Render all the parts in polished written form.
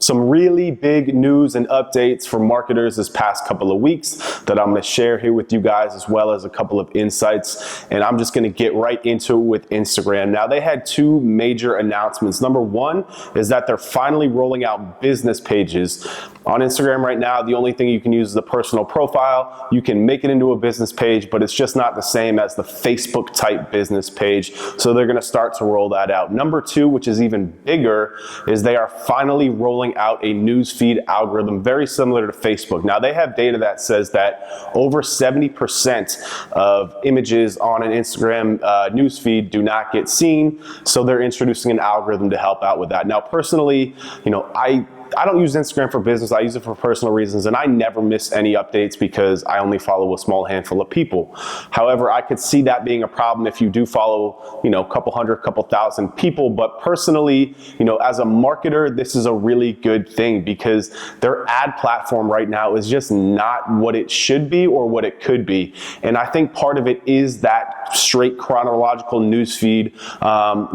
some really big news and updates for marketers this past couple of weeks that I'm going to share here with you guys, as well as a couple of insights. And I'm just going to get right into it with Instagram. Now, they had two major announcements. Number one is that they're finally rolling out business pages. On Instagram right now, the only thing you can use is the personal profile. You can make it into a business page, but it's just not the same as the Facebook type business page. So they're going to start to roll that out. Number two, which is even bigger, is they are finally rolling out a newsfeed algorithm very similar to Facebook. Now, they have data that says that over 70% of images on an Instagram newsfeed do not get seen. So they're introducing an algorithm to help out with that. Now, personally, I don't use Instagram for business. I use it for personal reasons, and I never miss any updates because I only follow a small handful of people. However, I could see that being a problem if you do follow, a couple hundred, couple thousand people. But personally, as a marketer, this is a really good thing because their ad platform right now is just not what it should be or what it could be. And I think part of it is that straight chronological newsfeed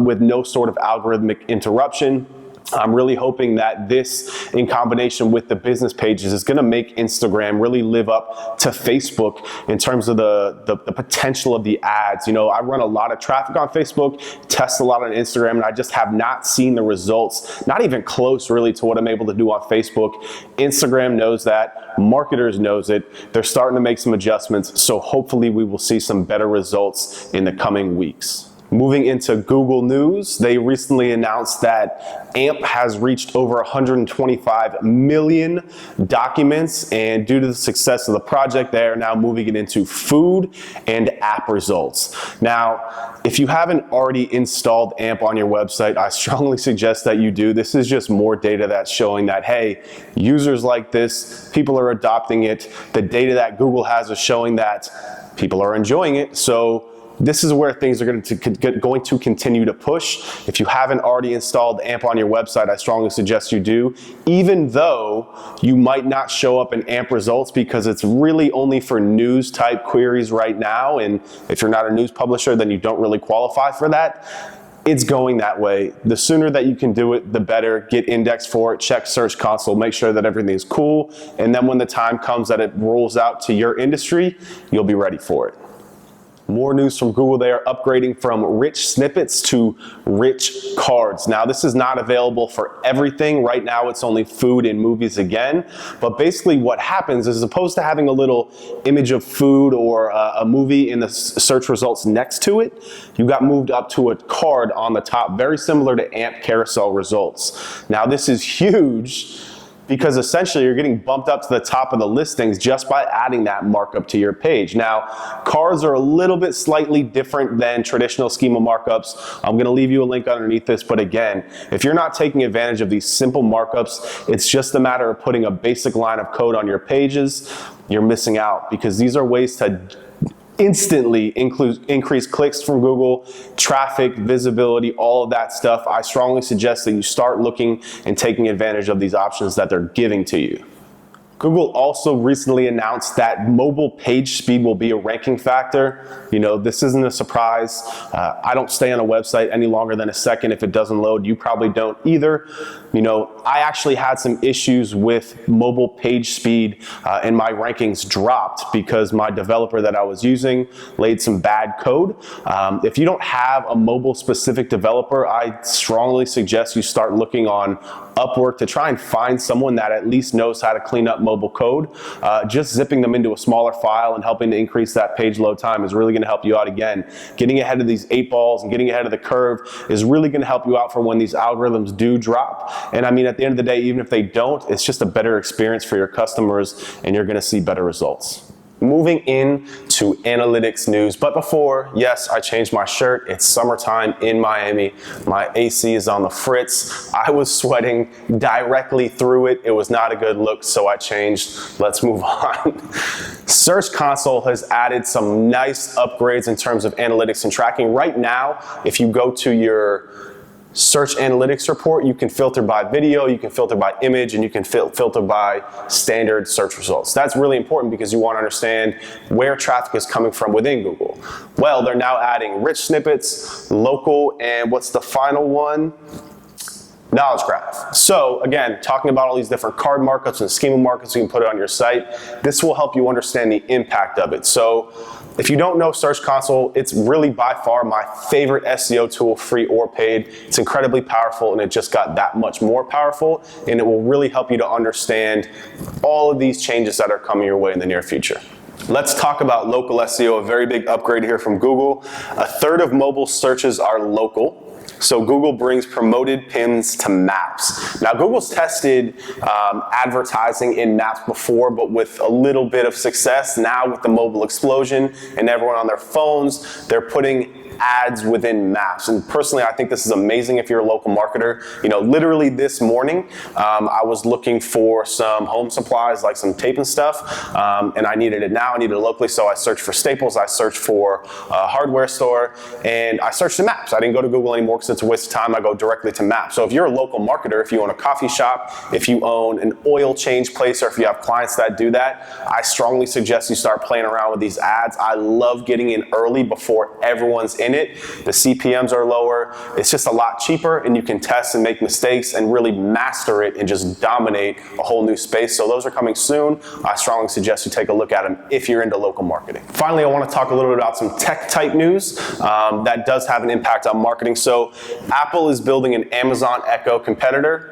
with no sort of algorithmic interruption. I'm really hoping that this, in combination with the business pages, is going to make Instagram really live up to Facebook in terms of the potential of the ads. I run a lot of traffic on Facebook, test a lot on Instagram, and I just have not seen the results, not even close really to what I'm able to do on Facebook. Instagram knows that. Marketers knows it. They're starting to make some adjustments, so hopefully we will see some better results in the coming weeks. Moving into Google News, they recently announced that AMP has reached over 125 million documents, and due to the success of the project, they are now moving it into food and app results. Now, if you haven't already installed AMP on your website, I strongly suggest that you do. This is just more data that's showing that, hey, users like this, people are adopting it. The data that Google has is showing that people are enjoying it. So this is where things are going to continue to push. If you haven't already installed AMP on your website, I strongly suggest you do, even though you might not show up in AMP results because it's really only for news type queries right now. And if you're not a news publisher, then you don't really qualify for that. It's going that way. The sooner that you can do it, the better. Get indexed for it, check Search Console, make sure that everything's cool. And then when the time comes that it rolls out to your industry, you'll be ready for it. More news from Google. They are upgrading from rich snippets to rich cards. Now, this is not available for everything. Right now, it's only food and movies again. But basically what happens is, as opposed to having a little image of food or a movie in the search results next to it, you got moved up to a card on the top, very similar to AMP carousel results. Now, this is huge, because essentially you're getting bumped up to the top of the listings just by adding that markup to your page. Now, cards are a little bit slightly different than traditional schema markups. I'm going to leave you a link underneath this, but again, if you're not taking advantage of these simple markups, it's just a matter of putting a basic line of code on your pages. You're missing out, because these are ways to instantly increase clicks from Google, traffic, visibility, all of that stuff. I strongly suggest that you start looking and taking advantage of these options that they're giving to you. Google also recently announced that mobile page speed will be a ranking factor. This isn't a surprise. I don't stay on a website any longer than a second if it doesn't load. You probably don't either. I actually had some issues with mobile page speed and my rankings dropped because my developer that I was using laid some bad code. If you don't have a mobile specific developer, I strongly suggest you start looking on Upwork to try and find someone that at least knows how to clean up mobile code. Just zipping them into a smaller file and helping to increase that page load time is really going to help you out. Again, getting ahead of these 8 balls and getting ahead of the curve is really going to help you out for when these algorithms do drop. And I mean, at the end of the day, even if they don't, it's just a better experience for your customers and you're going to see better results. Moving into analytics news, but before, yes, I changed my shirt. It's summertime in Miami. My AC is on the fritz. I was sweating directly through it. It was not a good look, so I changed. Let's move on. Search Console has added some nice upgrades in terms of analytics and tracking. Right now, if you go to your search analytics report, you can filter by video, you can filter by image, and you can filter by standard search results. That's really important because you want to understand where traffic is coming from within Google. Well, they're now adding rich snippets, local, and what's the final one? Knowledge graph. So again, talking about all these different card markups and schema markups you can put it on your site, this will help you understand the impact of it. So if you don't know Search Console, it's really by far my favorite SEO tool, free or paid. It's incredibly powerful, and it just got that much more powerful, and it will really help you to understand all of these changes that are coming your way in the near future. Let's talk about local SEO, a very big upgrade here from Google. A third of mobile searches are local. So Google brings promoted pins to Maps. Now Google's tested advertising in Maps before, but with a little bit of success. Now with the mobile explosion and everyone on their phones, they're putting ads within Maps. And personally, I think this is amazing if you're a local marketer. You know, literally this morning, I was looking for some home supplies, like some tape and stuff, and I needed it now. I needed it locally, so I searched for Staples, I searched for a hardware store, and I searched in Maps. I didn't go to Google anymore because it's a waste of time. I go directly to Maps. So if you're a local marketer, if you own a coffee shop, if you own an oil change place, or if you have clients that do that, I strongly suggest you start playing around with these ads. I love getting in early before everyone's in it. The CPMs are lower. It's just a lot cheaper, and you can test and make mistakes and really master it and just dominate a whole new space. So those are coming soon. I strongly suggest you take a look at them if you're into local marketing. Finally, I want to talk a little bit about some tech type news that does have an impact on marketing. So Apple is building an Amazon Echo competitor.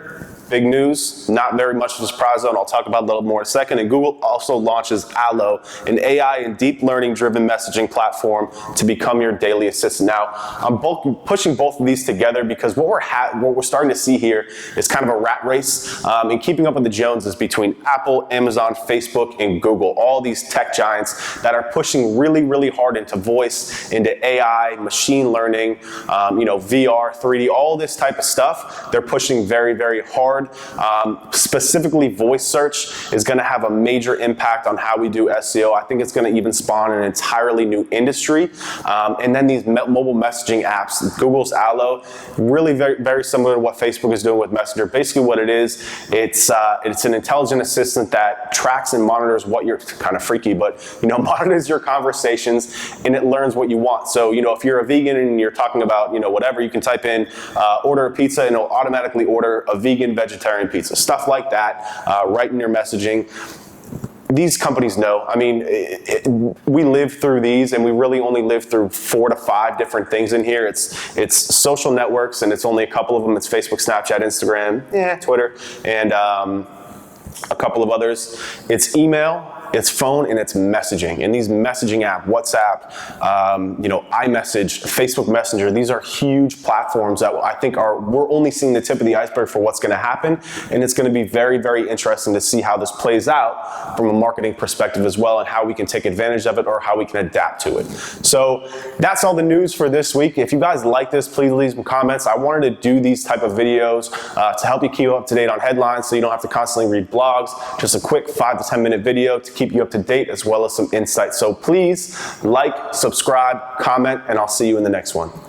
Big news, not very much of a surprise though, and I'll talk about it a little more in a second. And Google also launches Allo, an AI and deep learning driven messaging platform to become your daily assistant. Now, I'm pushing both of these together because what we're starting to see here is kind of a rat race and keeping up with the Joneses between Apple, Amazon, Facebook, and Google. All these tech giants that are pushing really, really hard into voice, into AI, machine learning, VR, 3D, all this type of stuff. They're pushing very, very hard. Specifically, voice search is going to have a major impact on how we do SEO. I think it's going to even spawn an entirely new industry. And then these mobile messaging apps, Google's Allo, really very, very similar to what Facebook is doing with Messenger. Basically what it is, it's an intelligent assistant that tracks and monitors what you're, kind of freaky, but monitors your conversations, and it learns what you want. So if you're a vegan and you're talking about whatever, you can type in order a pizza, and it'll automatically order a vegan vegetarian pizza, stuff like that, right in your messaging. These companies know. I mean, we live through these, and we really only live through 4 to 5 different things in here. It's social networks, and it's only a couple of them. It's Facebook, Snapchat, Instagram, Twitter, and a couple of others. It's email, it's phone, and it's messaging. And these messaging app, WhatsApp, iMessage, Facebook Messenger, these are huge platforms that I think we're only seeing the tip of the iceberg for what's gonna happen. And it's gonna be very, very interesting to see how this plays out from a marketing perspective as well, and how we can take advantage of it or how we can adapt to it. So that's all the news for this week. If you guys like this, please leave some comments. I wanted to do these type of videos to help you keep up to date on headlines so you don't have to constantly read blogs. Just a quick 5 to 10 minute video to keep you up to date, as well as some insights. So please like, subscribe, comment, and I'll see you in the next one.